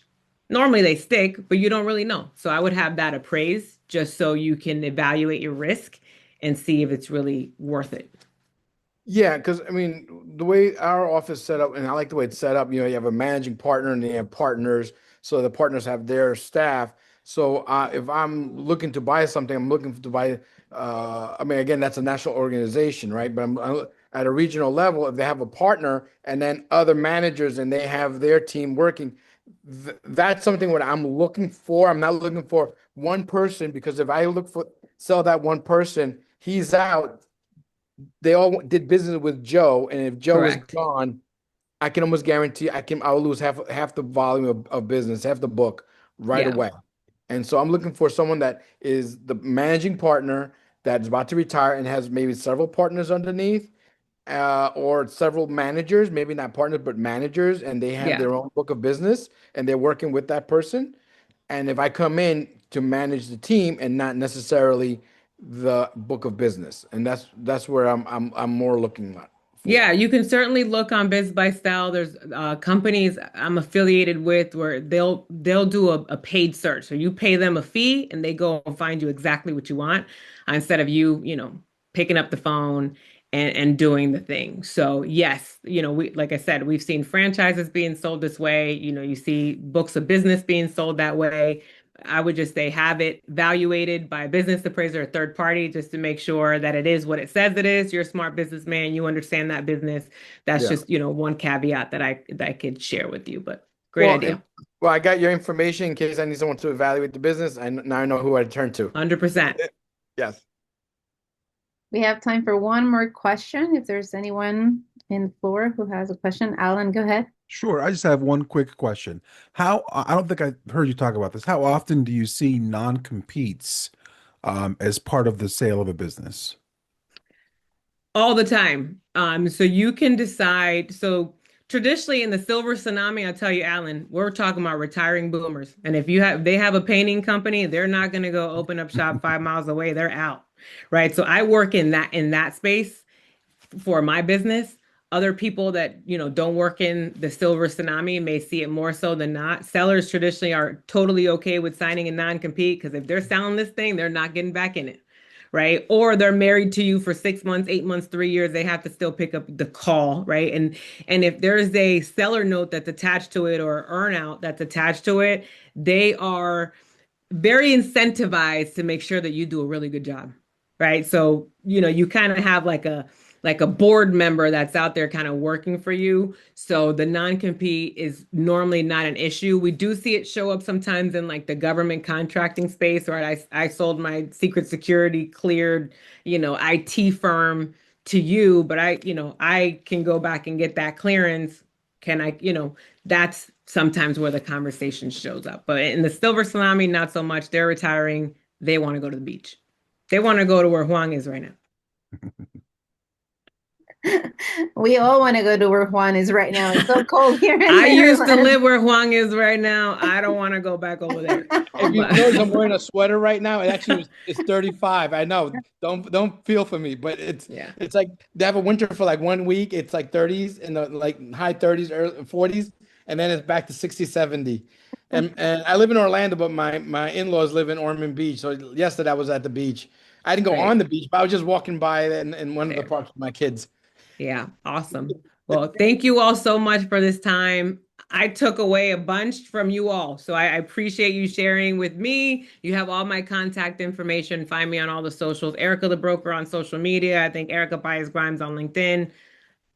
normally they stick, but you don't really know. So I would have that appraised just so you can evaluate your risk and see if it's really worth it. Yeah, because I mean, the way our office set up, and I like the way it's set up, you have a managing partner and you have partners. So the partners have their staff. So if I'm looking to buy something, I'm looking to buy, I mean, again, that's a national organization, right? But I'm at a regional level, if they have a partner and then other managers and they have their team working, th that's something what I'm looking for. I'm not looking for one person because if I look for sell that one person, he's out, they all did business with Joe, and if Joe is Correct. gone, I can almost guarantee I'll lose half the volume of business, half the book right Yeah. away. And so I'm looking for someone that is the managing partner that's about to retire and has maybe several partners underneath, or several managers, maybe not partners, but managers, and they have Yeah. their own book of business and they're working with that person. And if I come in to manage the team and not necessarily the book of business, and that's where I'm more looking at for. Yeah, you can certainly look on Biz by Style. There's companies I'm affiliated with where they'll do a paid search. So you pay them a fee and they go and find you exactly what you want instead of you, picking up the phone and doing the thing. So yes, we like I said, we've seen franchises being sold this way. You see books of business being sold that way. I would just say have it evaluated by a business appraiser or third party just to make sure that it is what it says it is. You're a smart businessman, you understand that business. That's Yeah. just, one caveat that I could share with you, but great Well, idea. well, I got your information in case I need someone to evaluate the business. Now I know who I turn to. 100%. Yes. We have time for one more question. If there's anyone in the floor who has a question, Alan, go ahead. Sure. I just have one quick question. I don't think I heard you talk about this. How often do you see non-competes as part of the sale of a business? All the time. So you can decide. So traditionally in the silver tsunami, I tell you, Alan, we're talking about retiring boomers. And if they have a painting company, they're not going to go open up shop 5 miles away. They're out. Right. So I work in that space for my business. Other people that, don't work in the silver tsunami may see it more so than not. Sellers traditionally are totally okay with signing a non-compete because if they're selling this thing, they're not getting back in it. Right. Or they're married to you for 6 months, 8 months, 3 years, they have to still pick up the call. Right. And if there's a seller note that's attached to it or earnout that's attached to it, they are very incentivized to make sure that you do a really good job. Right. So, you kind of have like a board member that's out there kind of working for you. So the non-compete is normally not an issue. We do see it show up sometimes in like the government contracting space, right? I sold my secret security cleared, IT firm to you, but I can go back and get that clearance. Can I, that's sometimes where the conversation shows up. But in the silver salami, not so much. They're retiring. They want to go to the beach. They want to go to where Huang is right now. We all want to go to where Juan is right now. It's so cold here in I used to Maryland. live where Huang is right now. I don't want to go back over there. If you notice, I'm wearing a sweater right now. It actually it's 35. I know. Don't feel for me, but Yeah. it's like they have a winter for like 1 week. It's like 30s in the like high 30s, early 40s, and then it's back to 60, 70. And I live in Orlando, but my in-laws live in Ormond Beach. So yesterday I was at the beach. I didn't go Right. on the beach, but I was just walking by in one of the Fair. parks with my kids. Yeah. Awesome. Well, thank you all so much for this time. I took away a bunch from you all. So I appreciate you sharing with me. You have all my contact information. Find me on all the socials. Erica the Broker on social media. I think Erica Bias Grimes on LinkedIn.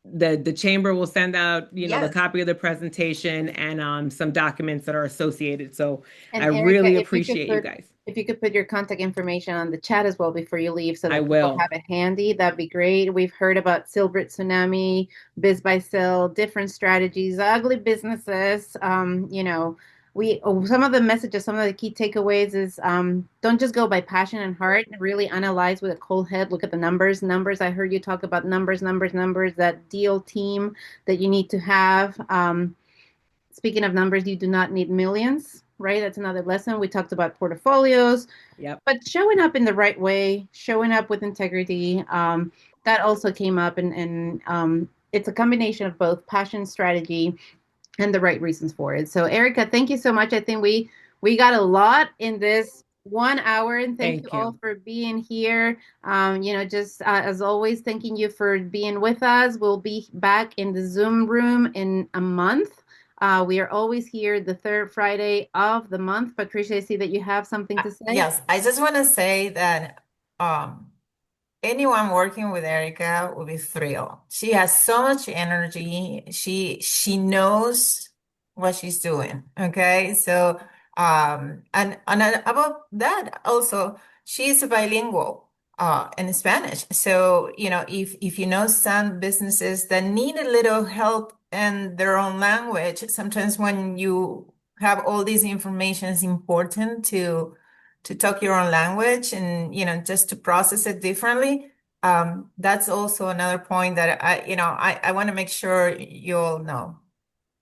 The chamber will send out, the Yes. copy of the presentation and some documents that are associated. So I And Erica, really appreciate you guys. if you could put your contact information on the chat as well before you leave so I that people will. have it handy, that'd be great. We've heard about Silbert Tsunami, Biz by Sell, different strategies, ugly businesses. Some of the messages, some of the key takeaways is don't just go by passion and heart. Really analyze with a cold head. Look at the numbers. Numbers. I heard you talk about numbers, numbers, numbers. That deal team that you need to have. Speaking of numbers, you do not need millions, right? That's another lesson. We talked about portfolios, Yep. but showing up in the right way, showing up with integrity, that also came up, and it's a combination of both passion, strategy, and the right reasons for it. So, Erica, thank you so much. I think we got a lot in this 1 hour, and thank you Thank all you. for being here. Just as always, thanking you for being with us. We'll be back in the Zoom room in a month. We are always here the third Friday of the month. Patricia, I see that you have something to say. Yes, I just want to say that anyone working with Erica will be thrilled. She has so much energy. She knows what she's doing. Okay, so and about that also, she's bilingual in Spanish. So if you know some businesses that need a little help in their own language, sometimes when you have all this information, it's important to talk your own language and just to process it differently. That's also another point that I want to make sure you all know.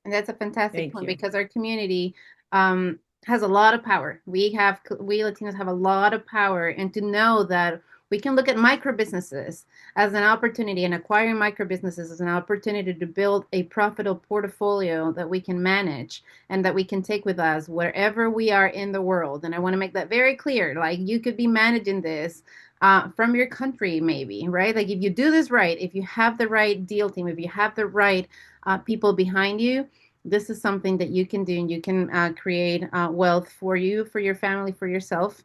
And that's a fantastic Thank point you. because our community has a lot of power. We Latinos have a lot of power, and to know that we can look at micro businesses as an opportunity, and acquiring micro businesses as an opportunity to build a profitable portfolio that we can manage and that we can take with us wherever we are in the world. And I want to make that very clear. Like, you could be managing this from your country, maybe, right? Like, if you do this right, if you have the right deal team, if you have the right people behind you, this is something that you can do, and you can create wealth for you, for your family, for yourself,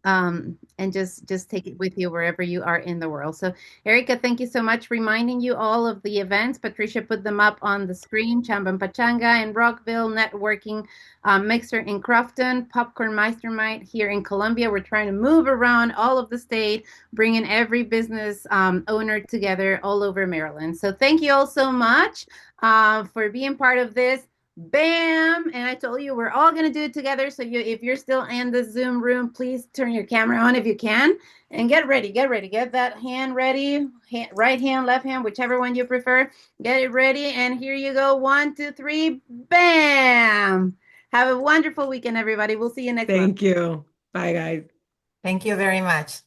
and just take it with you wherever you are in the world. So, Erica, thank you so much. Reminding you all of the events. Patricia put them up on the screen. Chamba and Pachanga in Rockville, Networking Mixer in Crofton, Popcorn Mastermind here in Columbia. We're trying to move around all of the state, bringing every business owner together all over Maryland. So, thank you all so much for being part of this. Bam! And I told you we're all going to do it together. So if you're still in the Zoom room, please turn your camera on if you can, and get ready. Get ready. Get that hand ready. Right hand, left hand, whichever one you prefer. Get it ready. And here you go. 1, 2, 3. Bam! Have a wonderful weekend, everybody. We'll see you next month. Thank you. Bye, guys. Thank you very much.